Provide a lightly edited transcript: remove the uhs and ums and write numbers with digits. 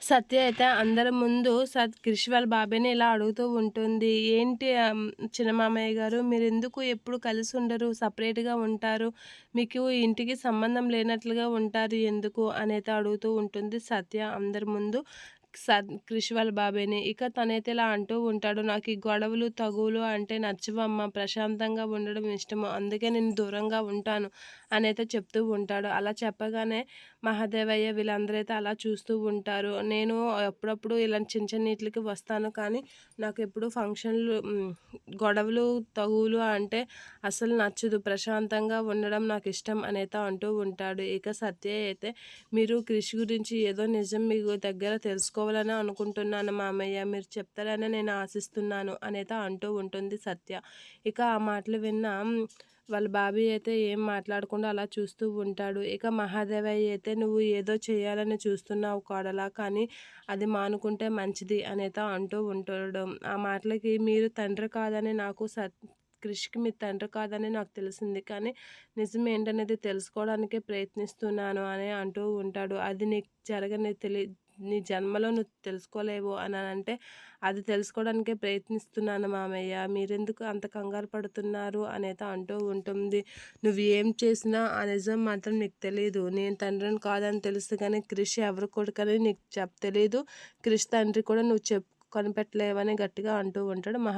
సత్య అయితే అందరి ముందు క్రిష్ వాళ్ళ బాబాయిని ఇలా అడుగుతూ ఉంటుంది. "ఏంటి చిన్న మామయ్య గారు మీరెందుకు ఎప్పుడు కలిసి ఉండరు? సెపరేట్‌గా ఉంటారు. మీకు ఈ ఇంటికి సంబంధం లేనట్లుగా ఉంటారు ఎందుకు?" అనైతే అడుగుతూ ఉంటుంది సత్య అందరి ముందు. క్రిష్ వాళ్ళ బాబాయిని. ఇక తనైతే ఇలా అంటూ ఉంటాడు. "నాకు ఈ గొడవలు, తగువులు అంటే నచ్చవమ్మా. ప్రశాంతంగా ఉండడం ఇష్టము. అందుకే నేను దూరంగా ఉంటాను" అనైతే చెప్తూ ఉంటాడు. అలా చెప్పగానే మహాదేవయ్య వీళ్ళందరైతే అలా చూస్తూ ఉంటారు. నేను అప్పుడప్పుడు ఇలాంటి చిన్న చిన్నీటిలకి వస్తాను. కానీ నాకెప్పుడు ఫంక్షన్‌లు గొడవలు, తగువులు అంటే అస్సలు నచ్చదు. ప్రశాంతంగా ఉండడం నాకిష్టం అనైతే అంటూ ఉంటాడు. ఇక సత్య అయితే మీరు క్రిష్ గురించి ఏదో నిజం మీకు దగ్గర తెలుసుకోవాలని అనుకుంటున్నాను మామయ్య. మీరు చెప్తారని నేను ఆశిస్తున్నాను అనైతే అంటూ ఉంటుంది సత్య. ఇక ఆ మాటలు విన్న వాళ్ళ బాబాయ్ అయితే ఏం మాట్లాడకుండా అలా చూస్తూ ఉంటాడు. ఇక మహాదేవయ్య అయితే "నువ్వు ఏదో చేయాలని చూస్తున్నావు కోడలా, కానీ అది మానుకుంటే మంచిది" అనైతే అంటూ ఉంటాడు. ఆ మాటలకి "మీరు తండ్రి కాదని నాకు క్రిష్‌కి మీరు తండ్రి కాదని నాకు తెలిసింది. కానీ నిజం ఏంటనేది తెలుసుకోవడానికే ప్రయత్నిస్తున్నాను" అని అంటూ ఉంటాడు. "అది నీకు జరగని నీ జన్మలో నువ్వు తెలుసుకోలేవు" అంటే "అది తెలుసుకోవడానికే ప్రయత్నిస్తున్నాను మామయ్య. మీరెందుకు అంత కంగారు పడుతున్నారు" అనైతే అంటూ ఉంటుంది. "నువ్వు ఏం చేసినా ఆ నిజం మాత్రం నీకు తెలీదు. నేను తండ్రిని కాదని తెలుసు కానీ క్రిష్ ఎవరి కొడుకని నీకు తెలీదు. క్రిష్ తండ్రి కూడా నువ్వు కనిపెట్టలేవని" గట్టిగా అంటూ ఉంటాడు.